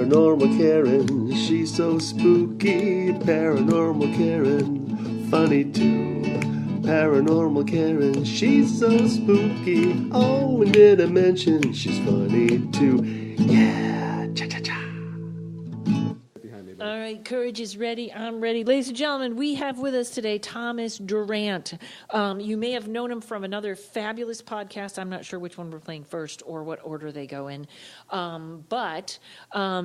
Paranormal Karen, she's so spooky. Paranormal Karen, funny too. Paranormal Karen, she's so spooky. Oh, and did I mention she's funny too? Yeah, cha-cha-cha. All right, Courage is ready. I'm ready. Ladies and gentlemen, we have with us today Thomas Durant. You may have known him from another fabulous podcast. I'm not sure which one we're playing first or what order they go in. But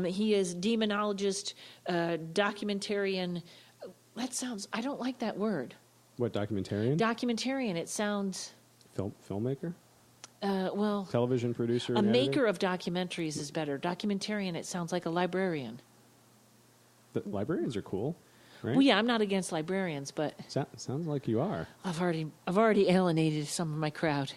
he is demonologist, documentarian. That sounds, I don't like that word. What, documentarian? Documentarian, it sounds... Filmmaker? Well... Television producer? A maker of documentaries is better. Documentarian, it sounds like a librarian. The librarians are cool, right? Well, yeah, I'm not against librarians, but Sounds like you are. I've already alienated some of my crowd.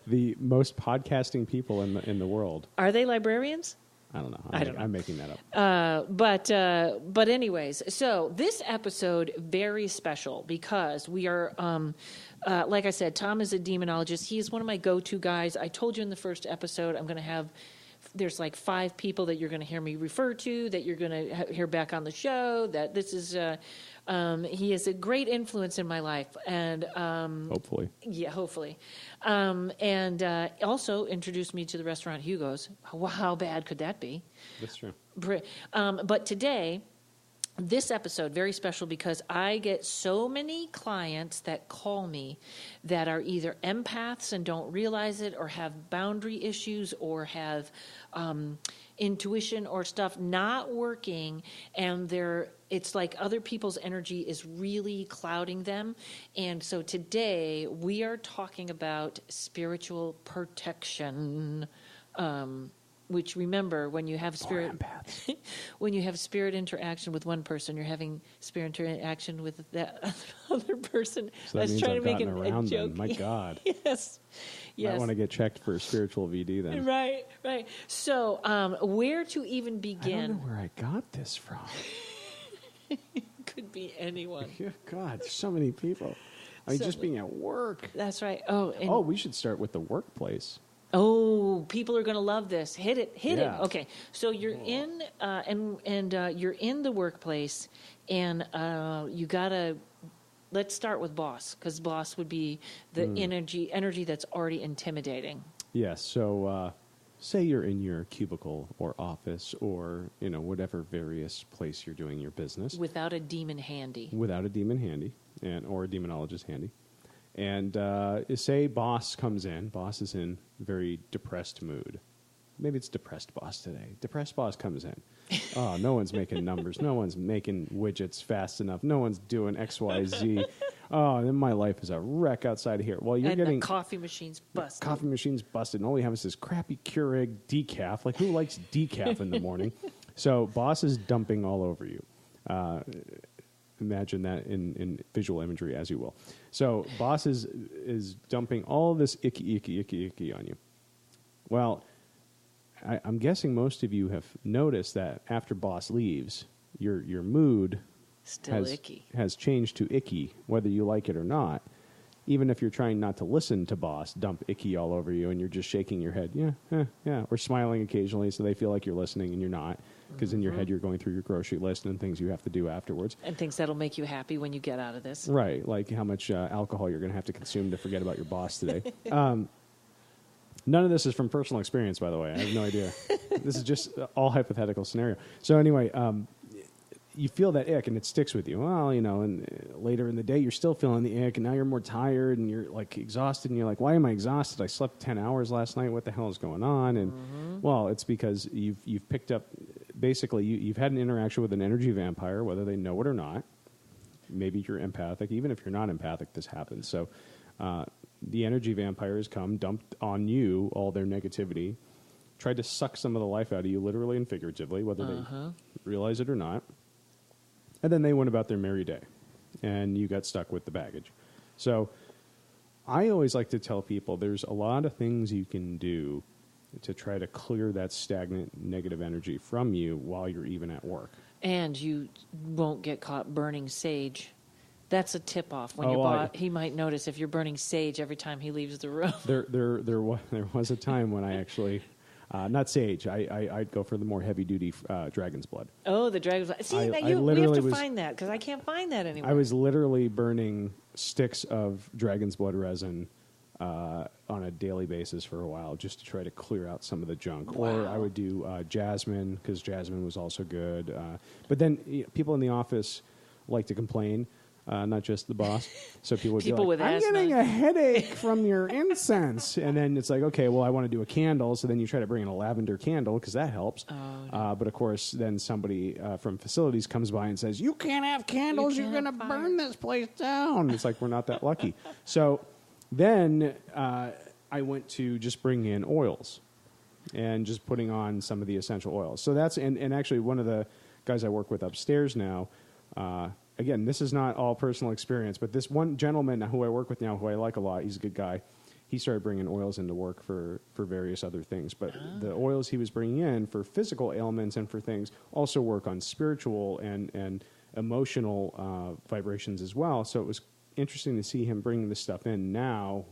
the most podcasting people in the world. Are they librarians? I don't know. I'm making that up. But anyways, so this episode very special because we are, like I said, Tom is a demonologist. He is one of my go-to guys. I told you in the first episode I'm going to have. There's like 5 people that you're going to hear me refer to, that you're going to hear back on the show, that this is, he is a great influence in my life. And hopefully. Yeah, hopefully. And also introduced me to the restaurant Hugo's. How bad could that be? That's true. But today, this episode, very special because I get so many clients that call me that are either empaths and don't realize it or have boundary issues or have intuition or stuff not working, and it's like other people's energy is really clouding them. And so today we are talking about spiritual protection. Which, remember, when you have spirit interaction with one person, you're having spirit interaction with that other person. So that means trying I've to make gotten a around joke. them. My God. Yes. I want to get checked for spiritual VD then. Right. So, where to even begin? I don't know where I got this from. Could be anyone. Yeah, God, so many people. I mean, just being at work. That's right. We should start with the workplace. Oh, people are going to love this. Hit it. Yeah. Okay, so you're in, you're in the workplace, and you gotta. Let's start with boss, because boss would be the energy that's already intimidating. Yes. So, say you're in your cubicle or office or whatever various place you're doing your business without a demon handy. Or a demonologist handy. And say boss comes in. Boss is in very depressed mood. Maybe it's depressed boss today. Depressed boss comes in. Oh, no one's making numbers. No one's making widgets fast enough. No one's doing X, Y, Z. Oh, then my life is a wreck outside of here. Well, you're getting... the coffee machine's busted. Coffee machine's busted. And all we have is this crappy Keurig decaf. Like, who likes decaf in the morning? So boss is dumping all over you. Imagine that in visual imagery as you will. So boss is dumping all this icky on you. Well, I'm guessing most of you have noticed that after boss leaves, your mood has changed to icky, whether you like it or not. Even if you're trying not to listen to boss dump icky all over you and you're just shaking your head, yeah, or smiling occasionally so they feel like you're listening and you're not. Because in your head, you're going through your grocery list and things you have to do afterwards. And things that'll make you happy when you get out of this. Right, like how much alcohol you're going to have to consume to forget about your boss today. None of this is from personal experience, by the way. I have no idea. This is just all hypothetical scenario. So anyway, you feel that ick and it sticks with you. Well, and later in the day, you're still feeling the ick and now you're more tired and you're like exhausted and you're like, why am I exhausted? I slept 10 hours last night. What the hell is going on? And well, it's because you've picked up... Basically, you've had an interaction with an energy vampire, whether they know it or not. Maybe you're empathic. Even if you're not empathic, this happens. So the energy vampires come, dumped on you all their negativity, tried to suck some of the life out of you, literally and figuratively, whether they realize it or not. And then they went about their merry day, and you got stuck with the baggage. So I always like to tell people there's a lot of things you can do to try to clear that stagnant negative energy from you while you're even at work. And you won't get caught burning sage. That's a tip-off. When he might notice if you're burning sage every time he leaves the room. There was a time when I Not sage. I'd go for the more heavy-duty dragon's blood. Oh, the dragon's blood. See, I we have to literally find that because I can't find that anymore. I was literally burning sticks of dragon's blood resin on a daily basis for a while just to try to clear out some of the junk. Wow. Or I would do jasmine because jasmine was also good. But then people in the office like to complain. Not just the boss. So people would be like, with I'm asthma. getting a headache from your incense. And then it's like, okay, well, I want to do a candle. So then you try to bring in a lavender candle because that helps. Oh, no. But of course, then somebody from facilities comes by and says, you can't have candles. You're going to burn this place down. It's like, we're not that lucky. So then I went to just bring in oils and just putting on some of the essential oils. So that's, and actually one of the guys I work with upstairs now, again, this is not all personal experience, but this one gentleman who I work with now, who I like a lot, he's a good guy. He started bringing oils into work for various other things. But the oils he was bringing in for physical ailments and for things also work on spiritual and emotional vibrations as well. So it was interesting to see him bringing this stuff in now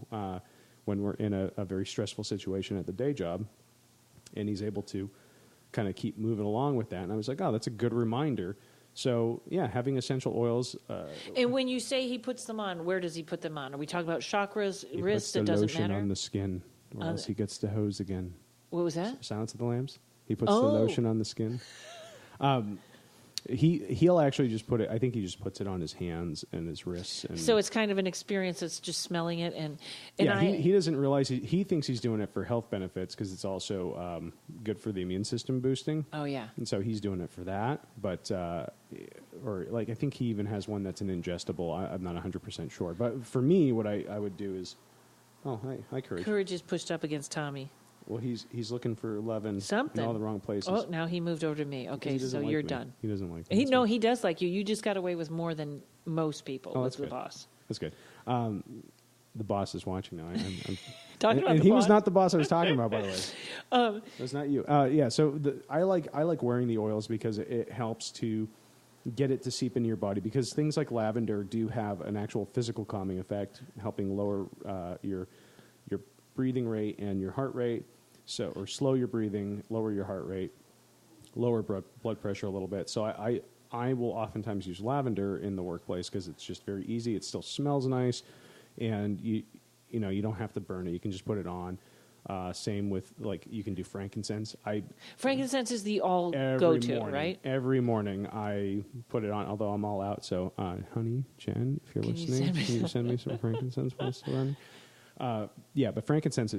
when we're in a very stressful situation at the day job. And he's able to kind of keep moving along with that. And I was like, oh, that's a good reminder. So, yeah, having essential oils. And when you say he puts them on, where does he put them on? Are we talking about chakras, He wrists? puts the It doesn't lotion matter. on the skin, or else he gets the hose again. What was that? Silence of the Lambs. He puts the Oh. lotion on the skin. He'll actually just put it. I think he just puts it on his hands and his wrists. And So it's kind of an experience that's just smelling it, and yeah, he doesn't realize he thinks he's doing it for health benefits because it's also good for the immune system boosting. Oh yeah. And so he's doing it for that, but or like I think he even has one that's an ingestible. I'm not 100% sure, but for me, what I would do is, oh hi Courage. Courage is pushed up against Tommy. Well, he's looking for love in Something. all the wrong places. Oh, now he moved over to me. Because Okay, he doesn't so like you're me. done. He doesn't like me. He does like you. You just got away with more than most people Oh, with that's the good. boss. That's good. The boss is watching now. I'm Talking about and the he boss. was not the boss I was talking about, by the way. That's not you. Yeah. So I like wearing the oils because it helps to get it to seep into your body. Because things like lavender do have an actual physical calming effect, helping lower your breathing rate and your heart rate. So, or slow your breathing, lower your heart rate, lower blood pressure a little bit. So I will oftentimes use lavender in the workplace because it's just very easy. It still smells nice, and you don't have to burn it. You can just put it on. Same with you can do frankincense. Frankincense is the all Every go-to, morning, right? Every morning I put it on, although I'm all out. So, honey, Jen, if you're Can you listening, send me can you some? send me some frankincense while it's still running? Yeah, but frankincense,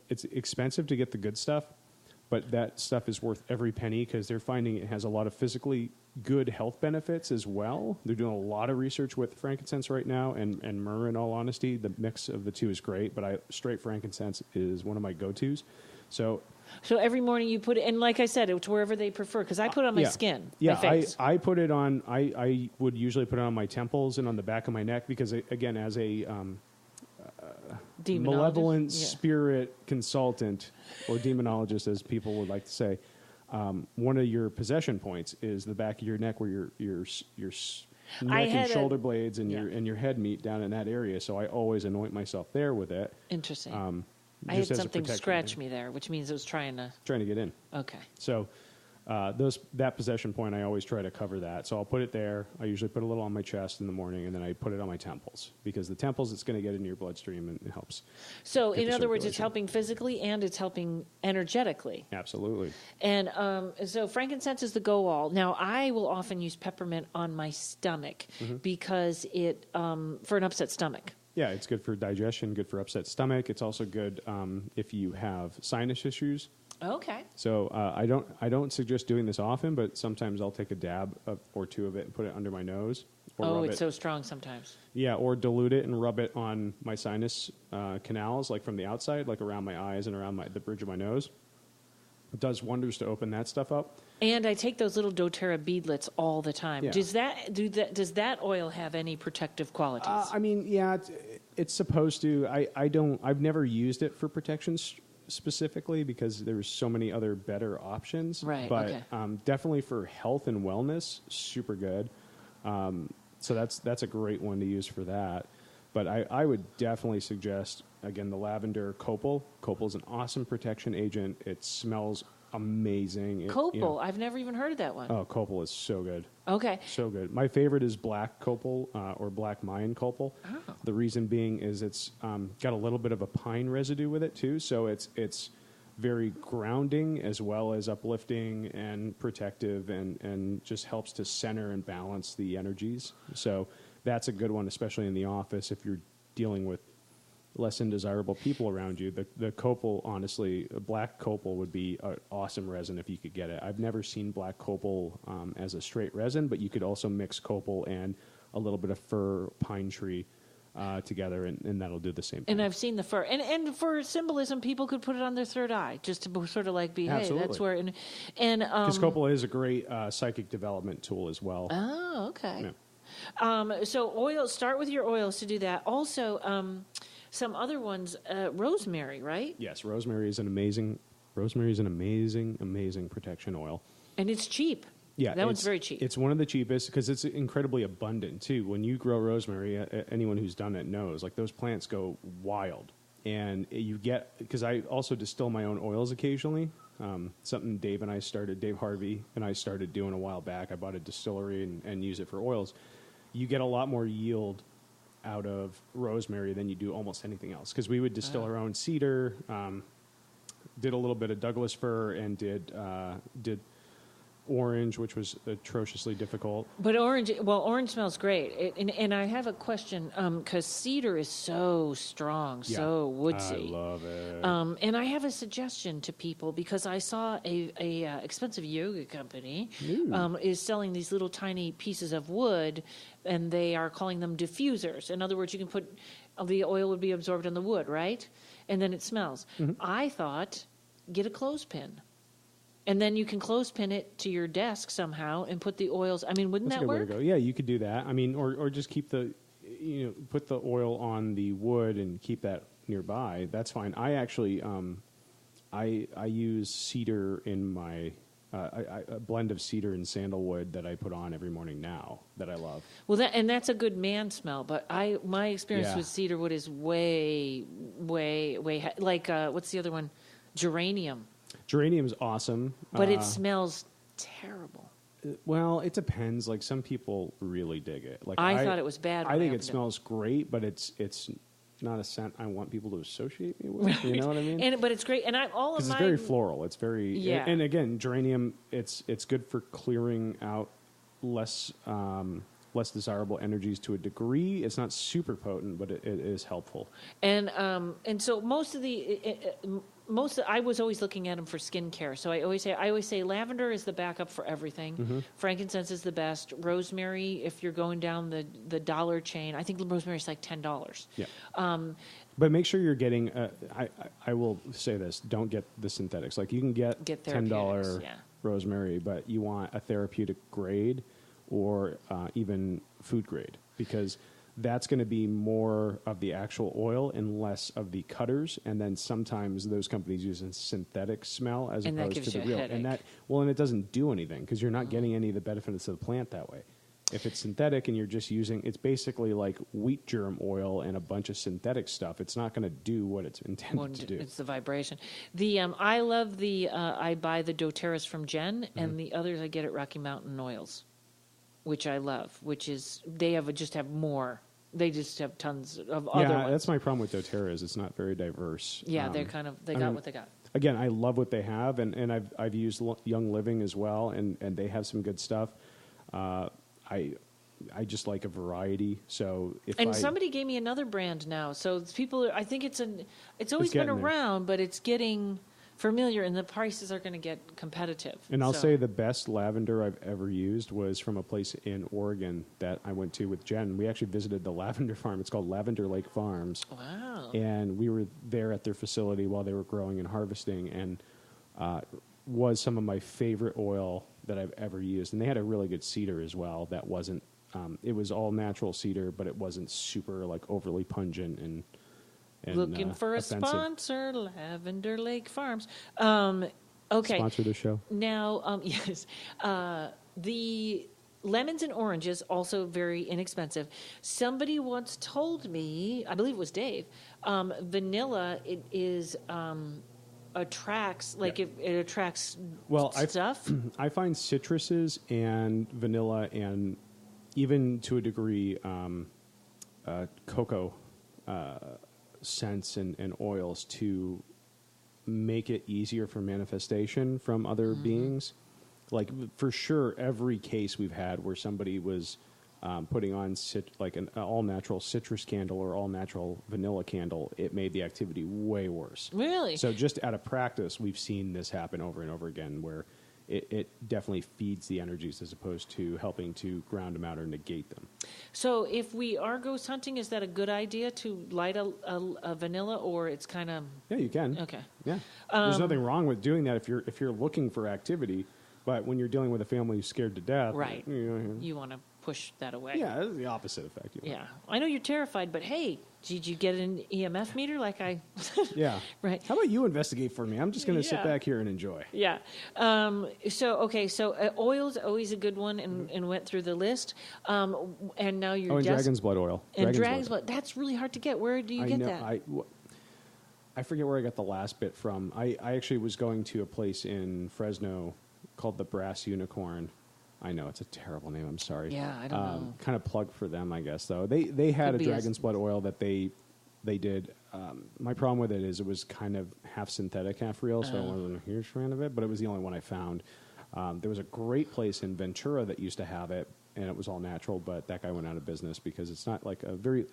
it's expensive to get the good stuff, but that stuff is worth every penny because they're finding it has a lot of physically good health benefits as well. They're doing a lot of research with frankincense right now, and myrrh, in all honesty. The mix of the two is great, but straight frankincense is one of my go-tos. So every morning you put it, and like I said, it's wherever they prefer, because I put it on my skin, Yeah, my face. I put it on, I would usually put it on my temples and on the back of my neck because, again, as a Demonologist? malevolent Yeah. spirit consultant, or demonologist, as people would like to say, one of your possession points is the back of your neck, where your neck and shoulder blades and your head meet down in that area. So I always anoint myself there with it. Interesting. I just had as a something protection scratch thing. me there, which means it was trying to. Trying to get in. Okay. So that possession point, I always try to cover that. So I'll put it there. I usually put a little on my chest in the morning, and then I put it on my temples, because the temples, it's going to get into your bloodstream and it helps. So, Get in the other words, it's circulation. helping physically and it's helping energetically. Absolutely. And so frankincense is the go-all. Now, I will often use peppermint on my stomach because it, for an upset stomach. Yeah, it's good for digestion, good for upset stomach. It's also good if you have sinus issues. Okay. So I don't suggest doing this often, but sometimes I'll take a dab or two of it and put it under my nose. Or Oh, rub it's it. so strong sometimes. Yeah, or dilute it and rub it on my sinus canals, like from the outside, like around my eyes and around the bridge of my nose. It does wonders to open that stuff up. And I take those little doTERRA beadlets all the time. Yeah. Does that oil have any protective qualities? Yeah, it's supposed to. I've never used it for protection specifically because there's so many other better options. Right, But okay. definitely for health and wellness, super good. So that's a great one to use for that. But I would definitely suggest again, the lavender copal. Copal is an awesome protection agent. It smells amazing. Copal. I've never even heard of that one. Oh, copal is so good. Okay. So good. My favorite is black copal or black Mayan copal. Oh. The reason being is it's got a little bit of a pine residue with it too, so it's very grounding as well as uplifting and protective, and just helps to center and balance the energies. So that's a good one, especially in the office if you're dealing with less undesirable people around you. The copal, honestly, black copal would be an awesome resin if you could get it. I've never seen black copal as a straight resin, but you could also mix copal and a little bit of fir pine tree together, and that'll do the same thing. And I've seen the fir. And for symbolism, people could put it on their third eye, just to sort of like be, Absolutely. hey, that's where... And because copal is a great psychic development tool as well. Oh, okay. Yeah. So oils, start with your oils to do that. Also, some other ones, rosemary, right? Yes, rosemary is an amazing, amazing protection oil. And it's cheap. Yeah, that one's very cheap. It's one of the cheapest because it's incredibly abundant too. When you grow rosemary, anyone who's done it knows, like those plants go wild, and you get, because I also distill my own oils occasionally. Something Dave Harvey and I started doing a while back. I bought a distillery and use it for oils. You get a lot more yield out of rosemary than you do almost anything else, because we would distill our own cedar, did a little bit of Douglas fir, and did orange, which was atrociously difficult. But orange smells great. And I have a question, because cedar is so strong, so woodsy. I love it. And I have a suggestion to people, because I saw a expensive yoga company is selling these little tiny pieces of wood, and they are calling them diffusers. In other words, you can put, the oil would be absorbed in the wood, right? And then it smells. Mm-hmm. I thought, get a clothespin. And then you can clothespin it to your desk somehow and put the oils. I mean, wouldn't That's that work? a good way to go. Yeah, you could do that. I mean, or just keep put the oil on the wood and keep that nearby. That's fine. I actually, I use cedar in my, a blend of cedar and sandalwood that I put on every morning now that I love. Well, that's a good man smell. But my experience with cedar wood is way, like, what's the other one? Geranium. Geranium's awesome. But it smells terrible. Well, it depends. Like, some people really dig it. Like, I thought it was bad. I think it smells great, but it's not a scent I want people to associate me with. Right. You know what I mean? But it's great. And it's very floral. It's very and again, geranium. It's good for clearing out less desirable energies to a degree. It's not super potent, but it is helpful. And so I was always looking at them for skincare. So I always say lavender is the backup for everything. Mm-hmm. Frankincense is the best. Rosemary, if you're going down the dollar chain, I think rosemary is like $10. Yeah. But make sure you're getting. I will say this: don't get the synthetics. Like, you can get $10 rosemary, but you want a therapeutic grade or even food grade, because that's going to be more of the actual oil and less of the cutters. And then sometimes those companies use a synthetic smell as opposed to the real. And it doesn't do anything, because you're not getting any of the benefits of the plant that way. If it's synthetic and you're just using, it's basically like wheat germ oil and a bunch of synthetic stuff. It's not going to do what it's intended to do. It's the vibration. I love I buy the doTERRAs from Jen, and the others I get at Rocky Mountain Oils, which I love, they just have more. They just have tons of other ones. Yeah, that's my problem with doTERRA, is it's not very diverse. Yeah, they got what they got. Again, I love what they have, and I've used Young Living as well, and they have some good stuff. I just like a variety. So somebody gave me another brand now. So people, I think it's always been around, but it's getting familiar, and the prices are going to get competitive. And I'll say the best lavender I've ever used was from a place in Oregon that I went to with Jen. We actually visited the lavender farm. It's called Lavender Lake Farms. Wow. And we were there at their facility while they were growing and harvesting, and was some of my favorite oil that I've ever used. And they had a really good cedar as well that wasn't, it was all natural cedar, but it wasn't super like overly pungent and looking for offensive. A sponsor, Lavender Lake Farms. Okay. Sponsor the show. Now, yes. The lemons and oranges, also very inexpensive. Somebody once told me, I believe it was Dave, Vanilla, it is attracts, like it attracts Well, stuff. I find citruses and vanilla and even to a degree cocoa scents and oils to make it easier for manifestation from other beings. Like, for sure, every case we've had where somebody was putting on like an all-natural citrus candle or all-natural vanilla candle, it made the activity way worse. Really? So just out of practice, we've seen this happen over and over again where it definitely feeds the energies as opposed to helping to ground them out or negate them. So if we are ghost hunting, is that a good idea to light a vanilla, or it's kind of... Yeah, you can. Okay. Yeah. There's nothing wrong with doing that if you're looking for activity, but when you're dealing with a family who's scared to death, Right. You You want to push that away. yeah, that's the opposite effect. You want. Yeah. I know you're terrified, but hey, did you get an EMF meter like I... Yeah. Right. How about you investigate for me? I'm just going to sit Yeah. back here and enjoy. Yeah. So oil's always a good one, and went through the list. And now you're Oh, and just... dragon's blood oil. And dragon's blood. That's really hard to get. Where do you get that? I forget where I got the last bit from. I actually was going to a place in Fresno called the Brass Unicorn. I know, it's a terrible name. I'm sorry. Yeah, I don't know. Kind of plug for them, I guess, though. They had Could a be dragon's blood oil that they did. My problem with it is it was kind of half synthetic, half real, so I wasn't a huge fan of it, but it was the only one I found. There was a great place in Ventura that used to have it, and it was all natural, but that guy went out of business because it's not like a very...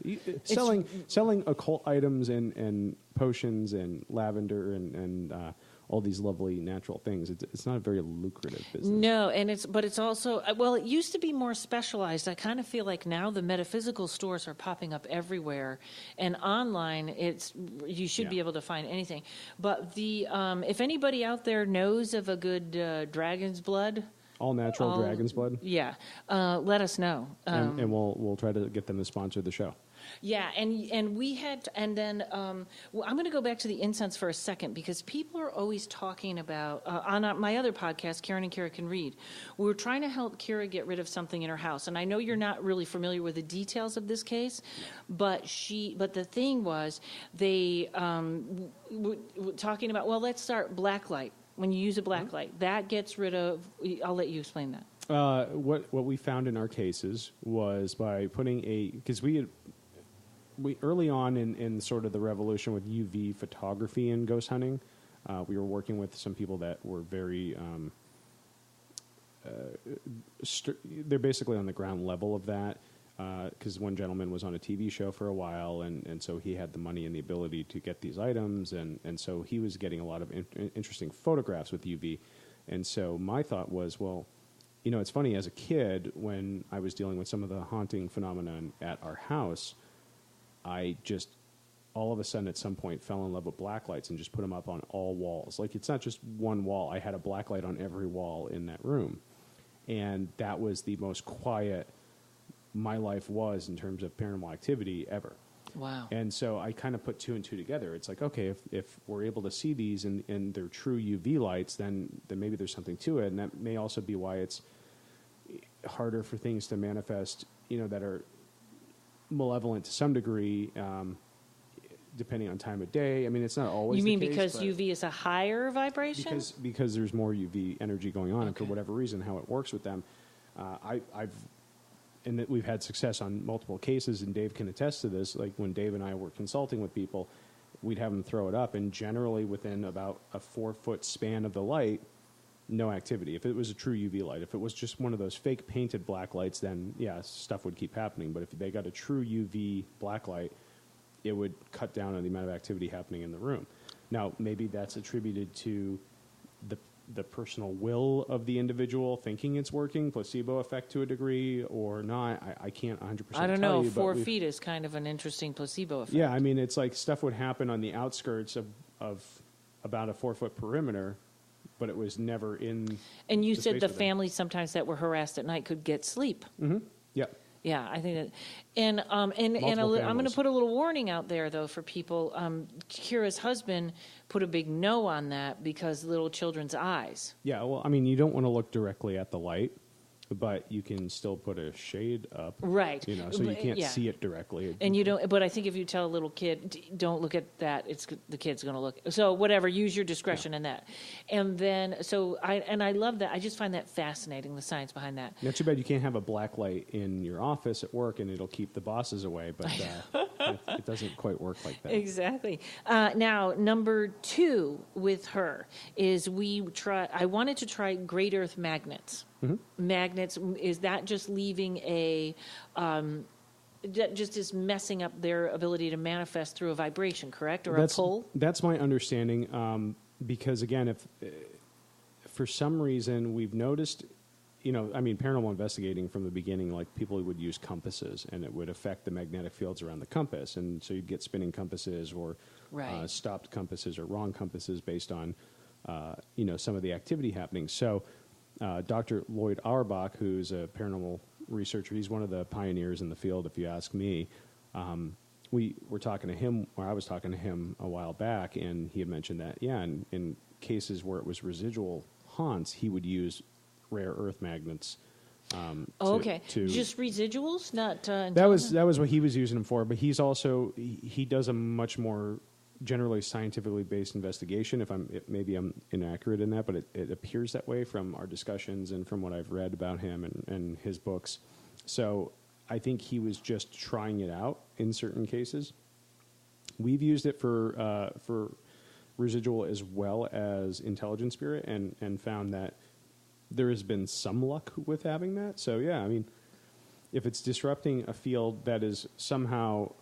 Selling occult items and potions and lavender and all these lovely natural things, it's not a very lucrative business. No, and it's also, well, it used to be more specialized. I kind of feel like now the metaphysical stores are popping up everywhere, and online you should be able to find anything. But if anybody out there knows of a good dragon's blood, All natural dragon's blood, let us know. and we'll try to get them to sponsor the show. Yeah, and we had, and then well, I'm going to go back to the incense for a second, because people are always talking about, on my other podcast, Karen and Kira Can Read, we were trying to help Kira get rid of something in her house. And I know you're not really familiar with the details of this case, but the thing was, they were talking about, well, let's start black light. When you use a black light, that gets rid of, I'll let you explain that. What we found in our cases was by putting because we early on in sort of the revolution with UV photography and ghost hunting, we were working with some people that were very they're basically on the ground level of that, because one gentleman was on a TV show for a while, and so he had the money and the ability to get these items, and so he was getting a lot of interesting photographs with UV. And so my thought was, well, it's funny, as a kid, when I was dealing with some of the haunting phenomenon at our house, I just all of a sudden at some point fell in love with black lights and just put them up on all walls. Like, it's not just one wall. I had a black light on every wall in that room. And that was the most quiet my life was in terms of paranormal activity ever. Wow. And so I kind of put two and two together. It's like, okay, if we're able to see these and they're true UV lights, then maybe there's something to it. And that may also be why it's harder for things to manifest, that are malevolent to some degree, depending on time of day. I mean, it's not always You mean the case, because but UV is a higher vibration? because there's more UV energy going on, and for whatever reason, how it works with them. And that we've had success on multiple cases, and Dave can attest to this. Like, when Dave and I were consulting with people, we'd have them throw it up, and generally within about a 4-foot span of the light, no activity. If it was a true UV light, if it was just one of those fake painted black lights, then yeah, stuff would keep happening. But if they got a true UV black light, it would cut down on the amount of activity happening in the room. Now, maybe that's attributed to the personal will of the individual thinking it's working, placebo effect to a degree, or not. I can't 100% I don't know. tell you, 4 feet is kind of an interesting placebo effect. Yeah, I mean, it's like stuff would happen on the outskirts of about a 4-foot perimeter, but it was never in. And you the said space the with them. families sometimes that were harassed at night could get sleep. Mm-hmm. Yeah. Yeah, I think that, and I'm going to put a little warning out there though for people. Kira's husband put a big no on that because little children's eyes. Yeah, well, I mean, you don't want to look directly at the light. but you can still put a shade up. Right. You know, so you can't Yeah. see it directly. And you don't. But I think if you tell a little kid, don't look at that, the kid's going to look. So whatever, use your discretion in that. And then, so I love that. I just find that fascinating, the science behind that. Not too bad you can't have a black light in your office at work and it'll keep the bosses away, but it doesn't quite work like that. Exactly. Now, number 2 with her is I wanted to try great earth magnets. Mm-hmm. Magnets, is that just leaving that just is messing up their ability to manifest through a vibration, correct? Or a pull? That's my understanding, because again, if for some reason we've noticed, paranormal investigating from the beginning, like people would use compasses and it would affect the magnetic fields around the compass. And so you'd get spinning compasses or stopped compasses or wrong compasses based on, some of the activity happening. So Dr. Lloyd Auerbach, who's a paranormal researcher, he's one of the pioneers in the field, if you ask me. We were talking to him, or I was talking to him a while back, and he had mentioned that, in cases where it was residual haunts, he would use rare earth magnets. Just residuals, not. That was what he was using them for. But he's also he does a much more generally scientifically based investigation. Maybe I'm inaccurate in that, but it appears that way from our discussions and from what I've read about him and his books. So I think he was just trying it out in certain cases. We've used it for residual as well as intelligent spirit, and found that there has been some luck with having that. So if it's disrupting a field that is somehow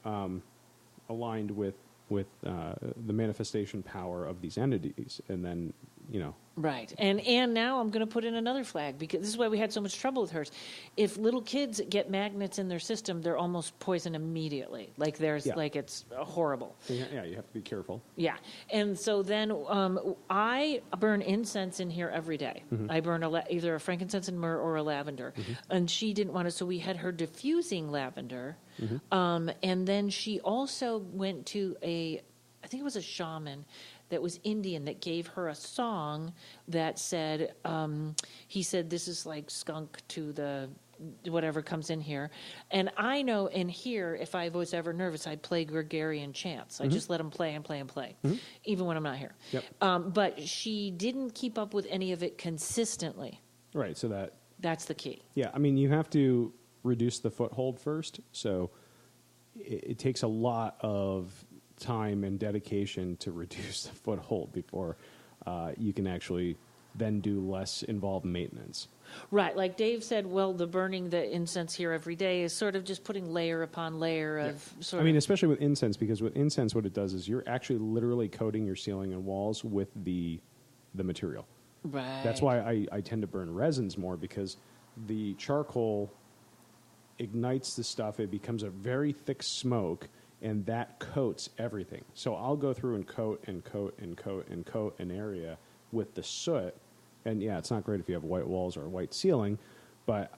aligned with the manifestation power of these entities, and then Right. And now I'm going to put in another flag, because this is why we had so much trouble with hers. If little kids get magnets in their system, they're almost poisoned immediately. Like it's horrible. Yeah, you have to be careful. Yeah. And so then I burn incense in here every day. Mm-hmm. I burn either a frankincense and myrrh or a lavender. Mm-hmm. And she didn't want to, so we had her diffusing lavender. Mm-hmm. And then she also went to I think it was a shaman that was Indian that gave her a song that said, he said, this is like skunk to the whatever comes in here. And I know in here, if I was ever nervous, I'd play Gregorian chants. I just let them play and play and play, even when I'm not here. Yep. But she didn't keep up with any of it consistently. Right, so that's the key. Yeah, you have to reduce the foothold first. So it takes a lot of time and dedication to reduce the foothold before you can actually then do less involved maintenance. Right, like Dave said, the burning the incense here every day is sort of just putting layer upon layer of sort of... especially with incense, because with incense what it does is you're actually literally coating your ceiling and walls with the material. Right. That's why I tend to burn resins more, because the charcoal ignites the stuff, it becomes a very thick smoke, and that coats everything. So I'll go through and coat and coat and coat and coat an area with the soot. And it's not great if you have white walls or a white ceiling, but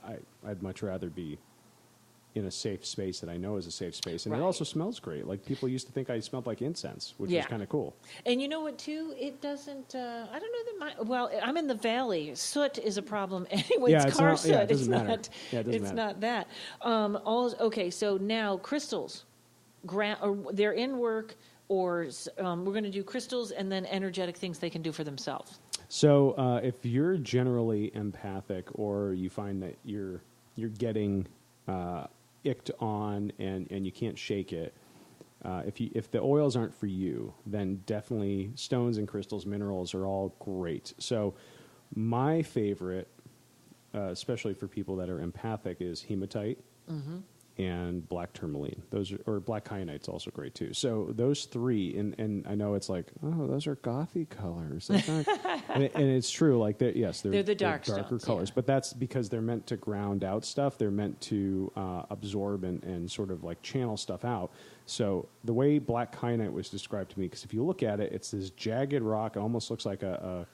I'd much rather be in a safe space that I know is a safe space. And it also smells great. Like, people used to think I smelled like incense, which is kind of cool. And you know what, too? It doesn't, I don't know that I'm in the valley. Soot is a problem anyway. Yeah, it's car soot. Yeah, it doesn't matter. It's not that. Okay, so now crystals. They're in work, or we're going to do crystals and then energetic things they can do for themselves. So if you're generally empathic, or you find that you're getting icked on and you can't shake it, if the oils aren't for you, then definitely stones and crystals, minerals are all great. So my favorite, especially for people that are empathic, is hematite. Mm-hmm. And black tourmaline. Or black kyanite's also great too. So those three, and I know it's like, oh, those are gothy colors. and it's true. Like they're the darker stones, colors, but that's because they're meant to ground out stuff. They're meant to absorb and sort of like channel stuff out. So the way black kyanite was described to me, because if you look at it, it's this jagged rock. It almost looks like a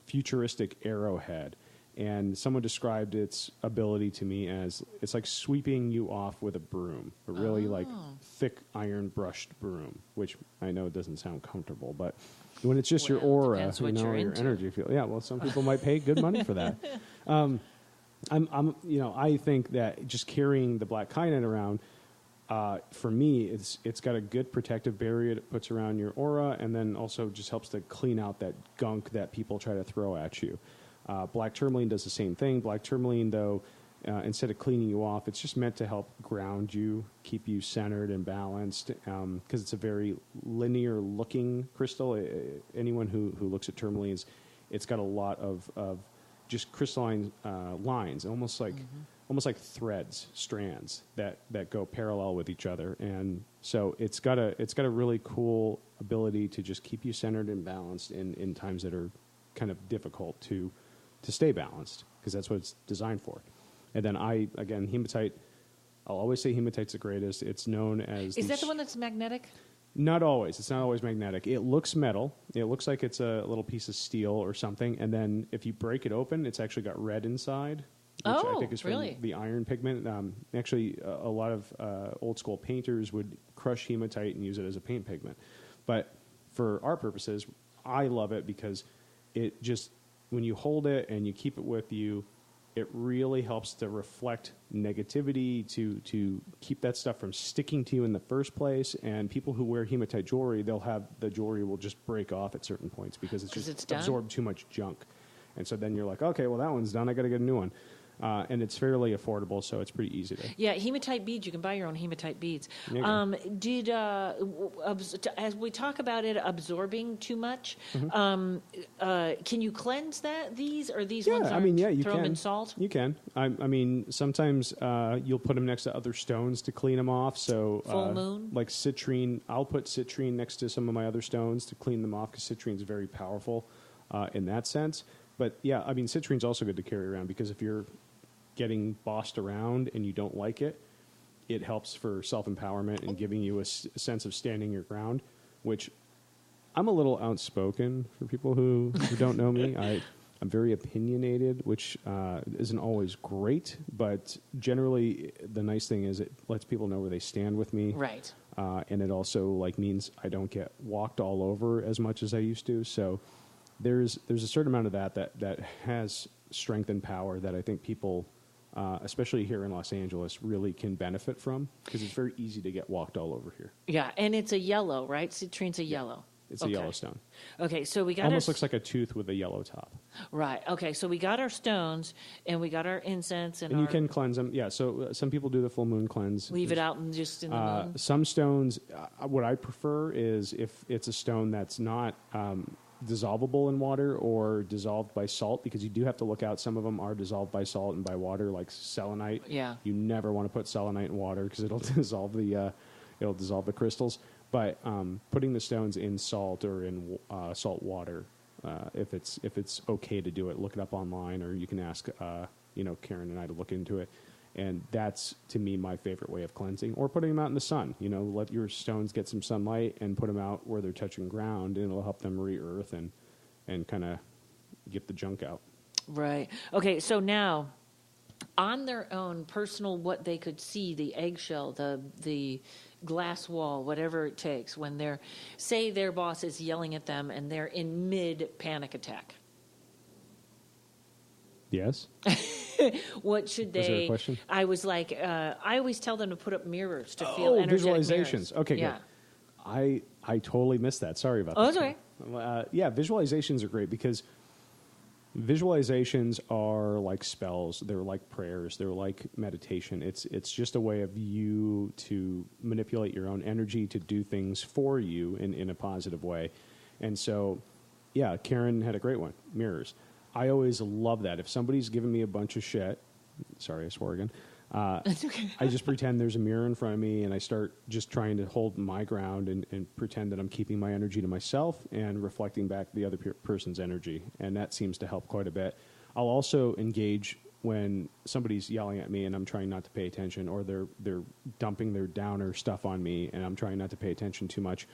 futuristic arrowhead. And someone described its ability to me as it's like sweeping you off with a broom, a really like thick iron brushed broom, which I know doesn't sound comfortable, but when it's just your aura, your energy field. Yeah, well, some people might pay good money for that. I think that just carrying the black kyanite around, for me, it's got a good protective barrier it puts around your aura, and then also just helps to clean out that gunk that people try to throw at you. Black tourmaline does the same thing. Black tourmaline, though, instead of cleaning you off, it's just meant to help ground you, keep you centered and balanced, because it's a very linear-looking crystal. Anyone who looks at tourmalines, it's got a lot of just crystalline lines, almost like threads, strands that go parallel with each other, and so it's got a really cool ability to just keep you centered and balanced in times that are kind of difficult to stay balanced, because that's what it's designed for. And then hematite. I'll always say hematite's the greatest. It's known as. Is that the one that's magnetic? Not always. It's not always magnetic. It looks metal. It looks like it's a little piece of steel or something. And then if you break it open, it's actually got red inside, which I think is from the iron pigment. Actually, a lot of old school painters would crush hematite and use it as a paint pigment. But for our purposes, I love it because it just, when you hold it and you keep it with you, it really helps to reflect negativity, to keep that stuff from sticking to you in the first place. And people who wear hematite jewelry, the jewelry will just break off at certain points because it's just absorbed too much junk. And so then you're like, okay, well, that one's done. I got to get a new one. And it's fairly affordable, so it's pretty easy to. Yeah, hematite beads. You can buy your own hematite beads. As we talk about it absorbing too much, can you cleanse these ones? You throw can. them in salt. You can. I mean, sometimes you'll put them next to other stones to clean them off. So full moon, like citrine. I'll put citrine next to some of my other stones to clean them off because citrine is very powerful in that sense. But yeah, I mean, citrine's also good to carry around because if you're getting bossed around and you don't like it, it helps for self-empowerment and giving you a sense of standing your ground, which I'm a little outspoken for people who don't know me. I'm very opinionated, which isn't always great, but generally the nice thing is it lets people know where they stand with me. Right. And it also means I don't get walked all over as much as I used to. So there's a certain amount of that has strength and power that I think people, especially here in Los Angeles, really can benefit from because it's very easy to get walked all over here. Yeah, and it's a yellow, right? Citrine's a yellow. It's a yellow stone. Okay, so we got almost looks like a tooth with a yellow top. Right. Okay, so we got our stones and we got our incense and you can cleanse them. Yeah. So some people do the full moon cleanse. Leave it out and just in the moon. Some stones, what I prefer is if it's a stone that's not dissolvable in water or dissolved by salt, because you do have to look out. Some of them are dissolved by salt and by water, like selenite. Yeah. You never want to put selenite in water because it'll dissolve the crystals. But putting the stones in salt or in salt water, if it's okay to do it, look it up online, or you can ask Karen and I to look into it. And that's, to me, my favorite way of cleansing. Or putting them out in the sun. Let your stones get some sunlight and put them out where they're touching ground, and it'll help them re-earth and kind of get the junk out. Right. Okay, so now, on their own personal, what they could see, the eggshell, the glass wall, whatever it takes, when say their boss is yelling at them and they're in mid-panic attack. Yes. What should they? Was there a question? I was like, I always tell them to put up mirrors to feel energetic visualizations. Mirrors. Okay, yeah. good. I totally missed that. Sorry about that. Oh, it's okay. Yeah, visualizations are great because visualizations are like spells. They're like prayers. They're like meditation. It's just a way of you to manipulate your own energy to do things for you in a positive way. And so, yeah, Karen had a great one, mirrors. I always love that. If somebody's giving me a bunch of shit, sorry, I swore again. That's okay. I just pretend there's a mirror in front of me, and I start just trying to hold my ground and pretend that I'm keeping my energy to myself and reflecting back the other person's energy, and that seems to help quite a bit. I'll also engage when somebody's yelling at me and I'm trying not to pay attention, or they're dumping their downer stuff on me and I'm trying not to pay attention too much.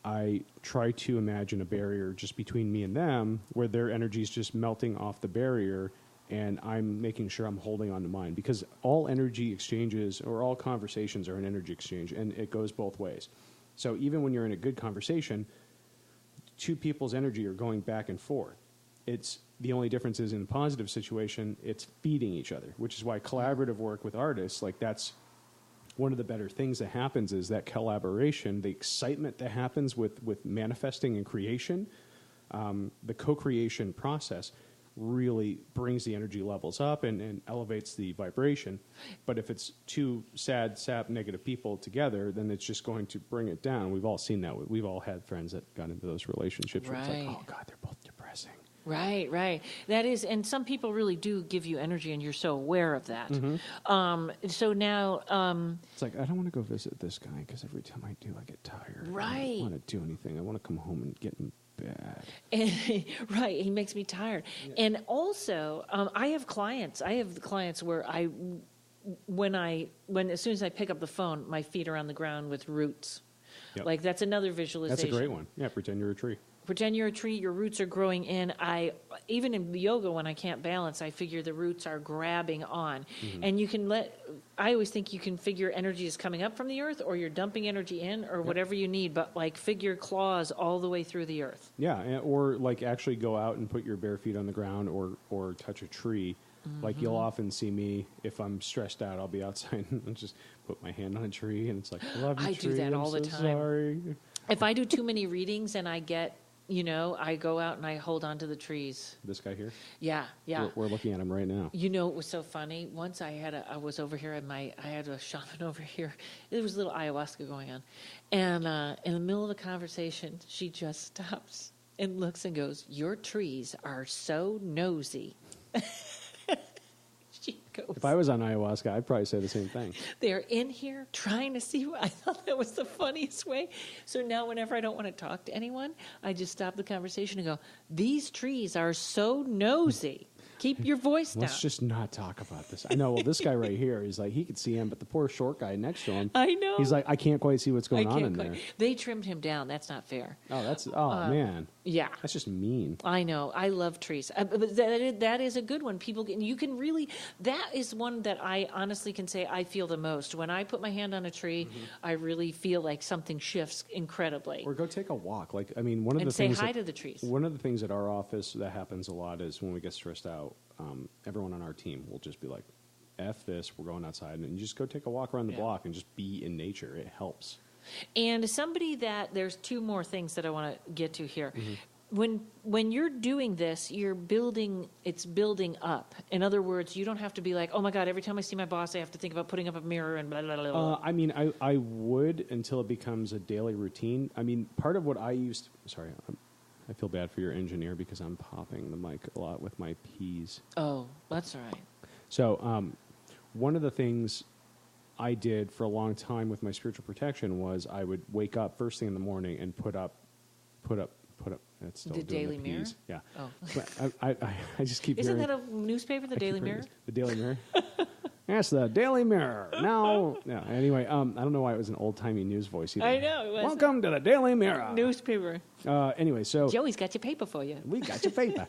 I try to imagine a barrier just between me and them where their energy is just melting off the barrier, and I'm making sure I'm holding on to mine, because all energy exchanges or all conversations are an energy exchange, and it goes both ways. So even when you're in a good conversation, two people's energy are going back and forth. It's The only difference is in a positive situation, it's feeding each other, which is why collaborative work with artists, like that's one of the better things that happens is that collaboration, the excitement that happens with manifesting and creation, the co-creation process really brings the energy levels up and elevates the vibration. But if it's two sad, sap, negative people together, then it's just going to bring it down. We've all seen that. We've all had friends that got into those relationships where it's like, oh, God, they're both depressing. Right, right. That is, and some people really do give you energy, and you're so aware of that. So now, it's like, I don't want to go visit this guy because every time I do, I get tired. Right. I don't want to do anything. I want to come home and get in bed. And, right, he makes me tired. Yeah. And also, I have clients where when as soon as I pick up the phone, my feet are on the ground with roots. Yep. Like that's another visualization. That's a great one. Yeah, pretend you're a tree. Pretend you're a tree, your roots are growing in. Even in yoga, when I can't balance, I figure the roots are grabbing on. And you can I always think you can figure energy is coming up from the earth or you're dumping energy in or whatever you need, but like figure claws all the way through the earth. Yeah, or like actually go out and put your bare feet on the ground or touch a tree. Like you'll often see me, if I'm stressed out, I'll be outside and just put my hand on a tree and it's like, I love you, I tree. do that all the so time. Sorry. If I do too many readings and I get, I go out and I hold on to the trees. This guy here? Yeah. We're looking at him right now. It was so funny. Once I was over here I had a shaman over here. There was a little ayahuasca going on. And in the middle of the conversation, she just stops and looks and goes, "Your trees are so nosy." She goes, if I was on ayahuasca, I'd probably say the same thing. They're in here trying to see what I thought that was the funniest way. So now whenever I don't want to talk to anyone, I just stop the conversation and go, "These trees are so nosy. Keep your voice down." Let's just not talk about this. I know, well, this guy right here, he's like, he could see him, but the poor short guy next to him, I know. He's like, I can't quite see what's going on in there. They trimmed him down. That's not fair. Oh, man. Yeah. That's just mean. I know. I love trees. But that is a good one. You can really, that is one that I honestly can say I feel the most. When I put my hand on a tree, I really feel like something shifts incredibly. Or go take a walk. One of the things. And say hi to the trees. One of the things at our office that happens a lot is when we get stressed out, everyone on our team will just be like, F this, we're going outside, and you just go take a walk around the block and just be in nature. It helps. And there's two more things that I want to get to here. When you're doing this, it's building up. In other words, you don't have to be like, oh my God, every time I see my boss, I have to think about putting up a mirror and blah, blah, blah, blah. I would until it becomes a daily routine. Part of what I used, sorry, I feel bad for your engineer because I'm popping the mic a lot with my P's. Oh, that's all right. So one of the things I did for a long time with my spiritual protection was I would wake up first thing in the morning and put up. That's still the Daily the Mirror. Yeah. Oh. But I just keep. Isn't hearing, that a newspaper, the Daily Mirror? The Daily Mirror. Yes, the Daily Mirror. No. Anyway, I don't know why it was an old timey news voice either. I know. It was. Welcome to the Daily Mirror. Newspaper. Anyway, so Joey's got your paper for you. We got your paper.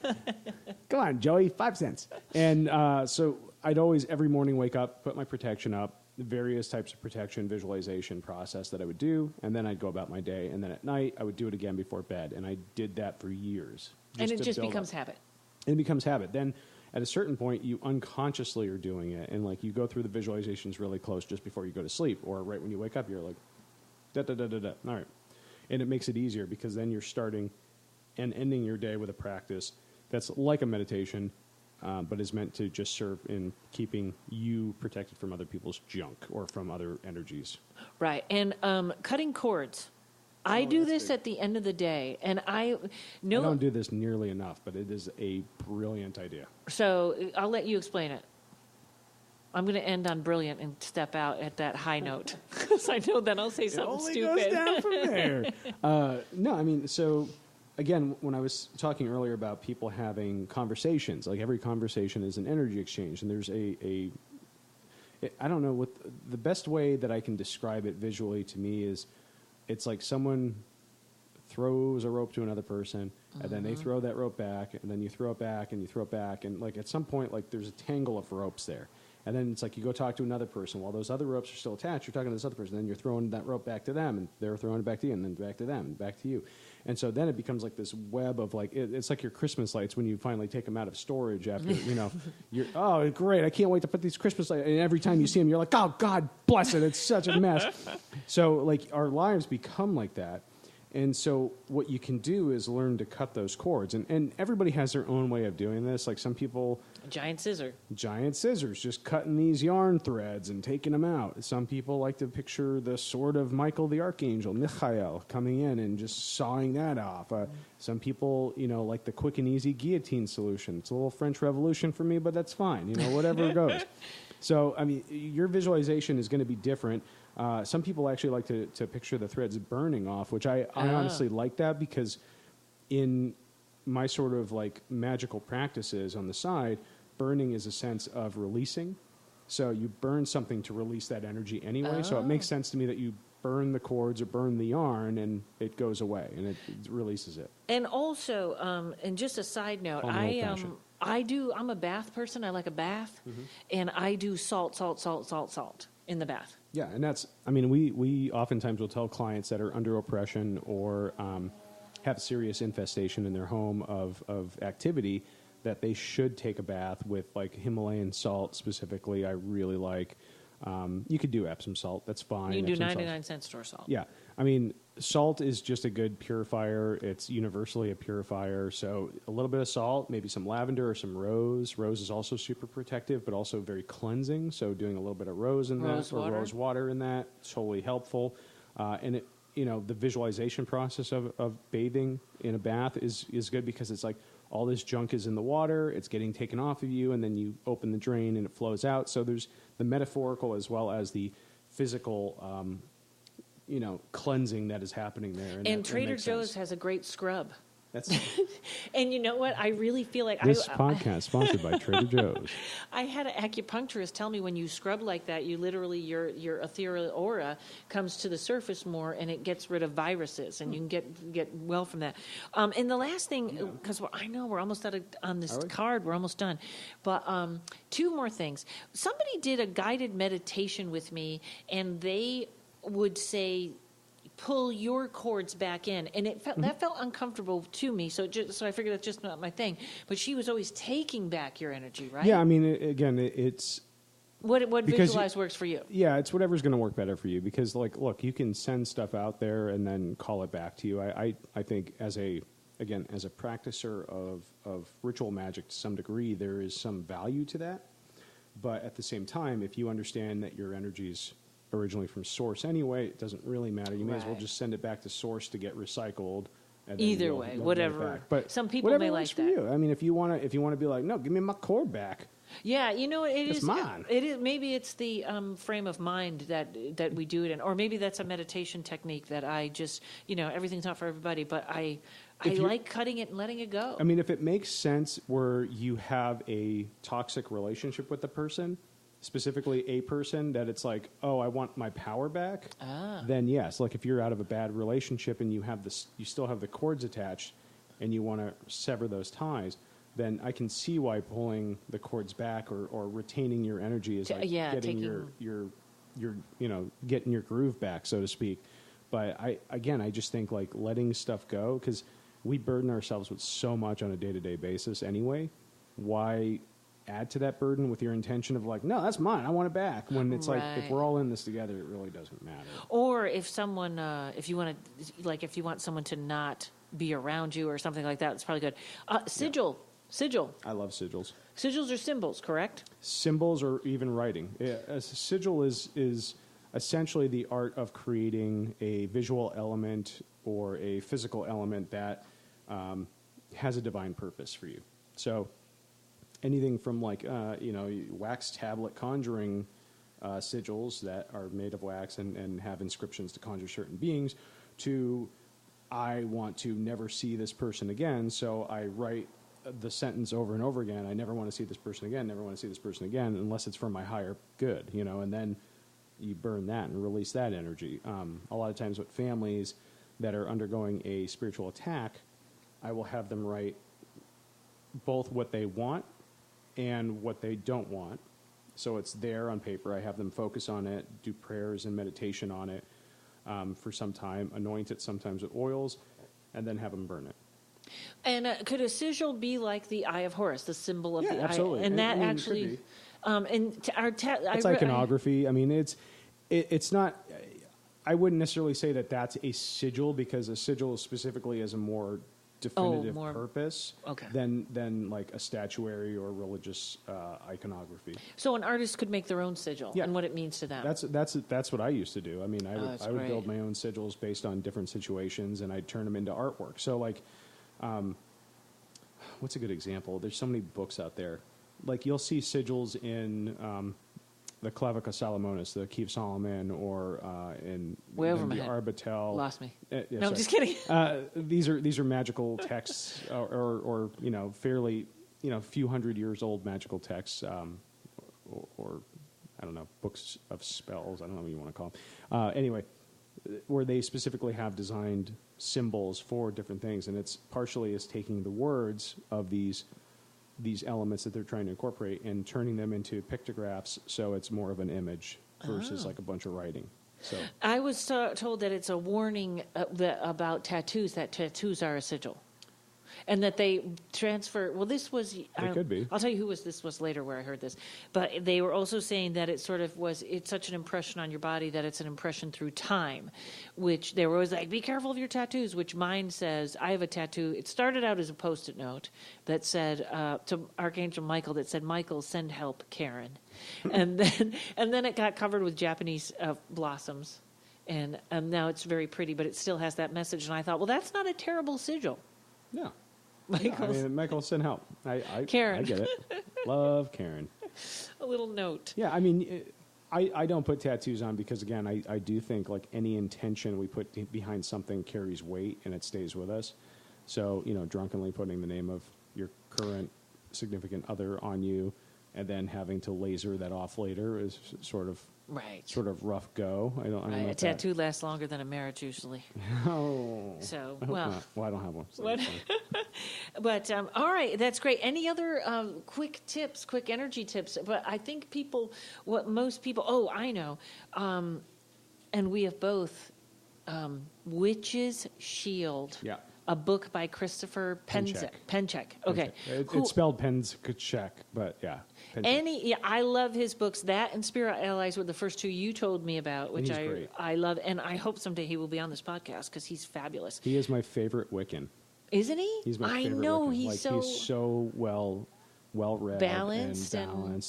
Come on, Joey, 5 cents. And so I'd always every morning wake up, put my protection up, various types of protection visualization process that I would do, and then I'd go about my day. And then at night, I would do it again before bed. And I did that for years. And it just becomes habit. It becomes habit. Then at a certain point, you unconsciously are doing it. And like you go through the visualizations really close just before you go to sleep. Or right when you wake up, you're like, da-da-da-da-da. All right. And it makes it easier because then you're starting and ending your day with a practice that's like a meditation, but is meant to just serve in keeping you protected from other people's junk or from other energies. Right. And cutting cords. I do this at the end of the day, and I don't do this nearly enough, but it is a brilliant idea. So I'll let you explain it. I'm going to end on brilliant and step out at that high note because I know then I'll say something stupid. It only goes down from there. So again, when I was talking earlier about people having conversations, like every conversation is an energy exchange, and there's I don't know what the best way that I can describe it visually to me is. It's like someone throws a rope to another person, and then they throw that rope back, and then you throw it back, and you throw it back, and like at some point, like there's a tangle of ropes there, and then it's like you go talk to another person. While those other ropes are still attached, you're talking to this other person, then you're throwing that rope back to them, and they're throwing it back to you, and then back to them, and back to you, And so then it becomes like this web of like, it's like your Christmas lights when you finally take them out of storage after, you know, you're, oh, great, I can't wait to put these Christmas lights. And every time you see them, you're like, oh, God bless it, it's such a mess. So like our lives become like that. And so what you can do is learn to cut those cords. And everybody has their own way of doing this. Like some people... Giant scissors, just cutting these yarn threads and taking them out. Some people like to picture the sword of Michael the Archangel, Michael, coming in and just sawing that off. Some people, you know, like the quick and easy guillotine solution. It's a little French Revolution for me, but that's fine. You know, whatever goes. So, I mean, your visualization is going to be different. Some people actually like to picture the threads burning off, which I honestly like that because in my sort of like magical practices on the side, burning is a sense of releasing. So you burn something to release that energy anyway. So it makes sense to me that you burn the cords or burn the yarn and it goes away and it releases it. And also, and just a side note, I'm a bath person. I like a bath, and I do salt in the bath. Yeah, and that's, I mean, we oftentimes will tell clients that are under oppression or have serious infestation in their home of activity that they should take a bath with like Himalayan salt specifically. I really like. You could do Epsom salt. That's fine. You can do Epsom 99-cent store salt. Yeah. I mean, salt is just a good purifier. It's universally a purifier. So a little bit of salt, maybe some lavender or some rose. Rose is also super protective, but also very cleansing. So doing a little bit of rose in that or rose water in that, totally helpful. And it, you know, the visualization process of bathing in a bath is good because it's like all this junk is in the water, it's getting taken off of you, and then you open the drain and it flows out. So there's the metaphorical as well as the physical, you know, cleansing that is happening there. And Trader Joe's has a great scrub. That's and you know what? I really feel like this podcast sponsored by Trader Joe's. I had an acupuncturist tell me when you scrub like that, you literally your ethereal aura comes to the surface more, and it gets rid of viruses, and you can get well from that. And the last thing, because I know we're almost out of on this card, we're almost done, but two more things. Somebody did a guided meditation with me, and they would say, pull your cords back in, and it felt, that felt uncomfortable to me. So I figured that's just not my thing. But she was always taking back your energy, right? Yeah, I mean, it's what visualize works for you. Yeah, it's whatever's going to work better for you. Because like, look, you can send stuff out there and then call it back to you. I think as a practicer of ritual magic to some degree, there is some value to that. But at the same time, if you understand that your energy's originally from source anyway, it doesn't really matter. You may as well just send it back to source to get recycled. And either way, whatever. But some people may like that. You. I mean, if you want to be like, no, give me my cord back. Yeah, you know, it's mine. It is. Maybe it's the frame of mind that we do it in, or maybe that's a meditation technique that I just, you know, everything's not for everybody, but I like cutting it and letting it go. I mean, if it makes sense where you have a toxic relationship with the person, specifically a person that it's like, oh, I want my power back, then yes. Like if you're out of a bad relationship and you still have the cords attached and you want to sever those ties, then I can see why pulling the cords back or retaining your energy is like getting your getting your groove back, so to speak. But I just think like letting stuff go, because we burden ourselves with so much on a day-to-day basis anyway. Why add to that burden with your intention of like, no, that's mine, I want it back, when it's like, if we're all in this together, it really doesn't matter. Or if someone, if you want someone to not be around you or something like that, it's probably good. Sigil. I love sigils. Sigils are symbols, correct? Symbols or even writing. A sigil is essentially the art of creating a visual element or a physical element that has a divine purpose for you. So anything from like, wax tablet conjuring sigils that are made of wax and have inscriptions to conjure certain beings, to I want to never see this person again, so I write the sentence over and over again, I never want to see this person again, never want to see this person again, unless it's for my higher good, and then you burn that and release that energy. A lot of times with families that are undergoing a spiritual attack, I will have them write both what they want and what they don't want. So it's there on paper. I have them focus on it, do prayers and meditation on it for some time, anoint it sometimes with oils, and then have them burn it. And could a sigil be like the Eye of Horus, the symbol of Yeah, the absolutely. eye? And that I mean, it actually, could be. it's It's iconography. I mean, it's not. I wouldn't necessarily say that that's a sigil, because a sigil specifically has a more definitive purpose than like a statuary or religious iconography. So an artist could make their own sigil and what it means to them. That's what I used to do. I mean, I would build great. my own sigils based on different situations, and I'd turn them into artwork. So like, what's a good example? There's so many books out there. Like you'll see sigils in the Clavica Salomonis, the Key of Solomon, or in the Arbatel. Lost me. Yeah, no, I'm just kidding. These are magical texts, or fairly few hundred years old magical texts, or I don't know, books of spells. I don't know what you want to call them. Anyway, where they specifically have designed symbols for different things, and it's partially is taking the words of these elements that they're trying to incorporate and turning them into pictographs, so it's more of an image versus like a bunch of writing. So I was told that it's a warning about tattoos, that tattoos are a sigil. And that they transfer. Well, this was. Could be. I'll tell you this was later where I heard this, but they were also saying that it sort of was. It's such an impression on your body that it's an impression through time, which they were always like, "Be careful of your tattoos." Which mine says, I have a tattoo. It started out as a Post-it note that said to Archangel Michael, that said, "Michael, send help, Karen," and then it got covered with Japanese blossoms, and now it's very pretty, but it still has that message. And I thought, well, that's not a terrible sigil. Yeah. Michael, send help. Karen. I get it. Love Karen. A little note. Yeah, I mean, I don't put tattoos on because, again, I do think like any intention we put behind something carries weight and it stays with us. So, drunkenly putting the name of your current significant other on you and then having to laser that off later is sort of rough go. I don't know. A tattoo lasts longer than a marriage usually. Oh. So, I don't have one. So what? But all right, that's great. Any other quick energy tips? But I think most people. Oh, I know. And we have both. Witch's Shield. Yeah. A book by Christopher Penchek. Okay. It's spelled Penchek, but yeah. I love his books. That and Spirit Allies were the first two you told me about, which I love. And I hope someday he will be on this podcast because he's fabulous. He is my favorite Wiccan. Isn't he? He's my favorite I know. Wiccan. He's so well read, balanced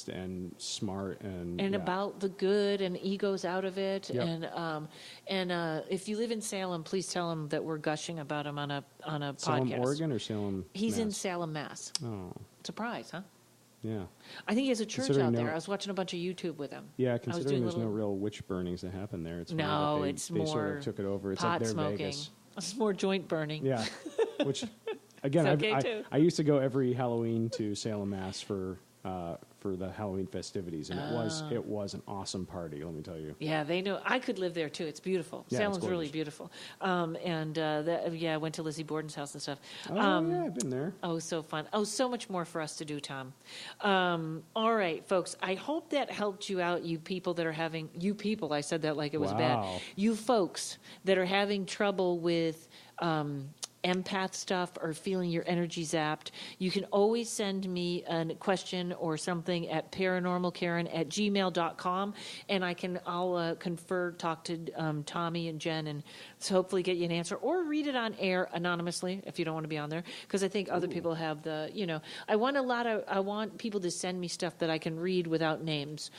and smart, and about the good, and ego's out of it. Yep. And if you live in Salem, please tell him that we're gushing about him on a podcast. Salem, Oregon, or Salem? He's Mass? in Salem, Mass. Oh, surprise, huh? Yeah. I think he has a church out there. I was watching a bunch of YouTube with him. Yeah, considering there's no real witch burnings that happen there. It's it's they more sort of took it over. It's pot like their smoking. Vegas. It's more joint burning. Yeah, which again, I used to go every Halloween to Salem, Mass for the Halloween festivities, and it was an awesome party. Let me tell you. Yeah, they know. I could live there too. It's beautiful. Yeah, Salem's really beautiful. I went to Lizzie Borden's house and stuff. Yeah, I've been there. Oh, so fun. Oh, so much more for us to do, Tom. All right, folks. I hope that helped you out. You people that are having I said that like it was bad. You folks that are having trouble with empath stuff or feeling your energy zapped, you can always send me a question or something at paranormalkaren@gmail.com, and I'll talk to Tommy and Jen, and so hopefully get you an answer, or read it on air anonymously if you don't want to be on there, because I think other people have I want people to send me stuff that I can read without names.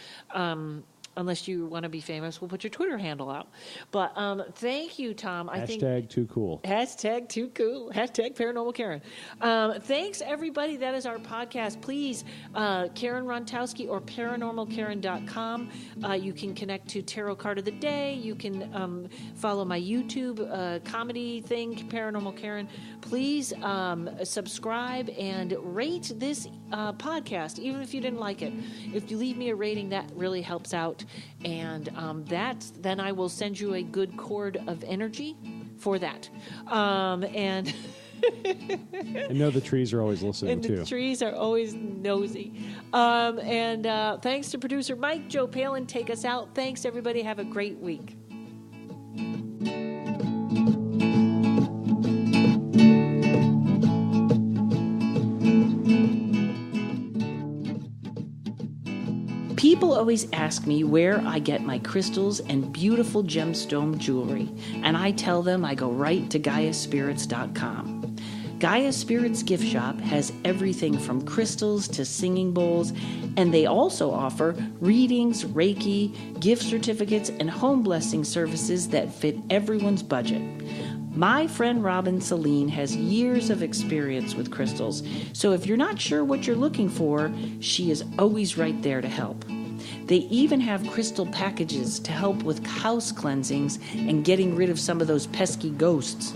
Unless you want to be famous, we'll put your Twitter handle out. But thank you, Tom. Hashtag too cool. Hashtag too cool. Hashtag Paranormal Karen. Thanks, everybody. That is our podcast. Please, Karen Rontowski or paranormalkaren.com. You can connect to Tarot Card of the Day. You can follow my YouTube comedy thing, Paranormal Karen. Please subscribe and rate this podcast, even if you didn't like it. If you leave me a rating, that really helps out. And then I will send you a good cord of energy for that. And I know the trees are always listening, too. The trees are always nosy. Thanks to producer Mike. Joe Palin, take us out. Thanks, everybody. Have a great week. People always ask me where I get my crystals and beautiful gemstone jewelry, and I tell them I go right to GaiaSpirits.com. Gaia Spirits Gift Shop has everything from crystals to singing bowls, and they also offer readings, Reiki, gift certificates, and home blessing services that fit everyone's budget. My friend Robin Celine has years of experience with crystals, so if you're not sure what you're looking for, she is always right there to help. They even have crystal packages to help with house cleansings and getting rid of some of those pesky ghosts.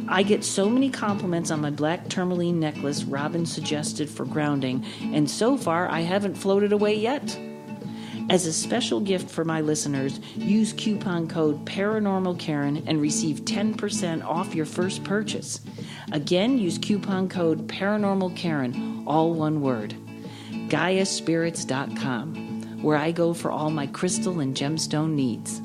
I get so many compliments on my black tourmaline necklace Robin suggested for grounding, and so far I haven't floated away yet. As a special gift for my listeners, use coupon code ParanormalKaren and receive 10% off your first purchase. Again, use coupon code ParanormalKaren, all one word. GaiaSpirits.com, where I go for all my crystal and gemstone needs.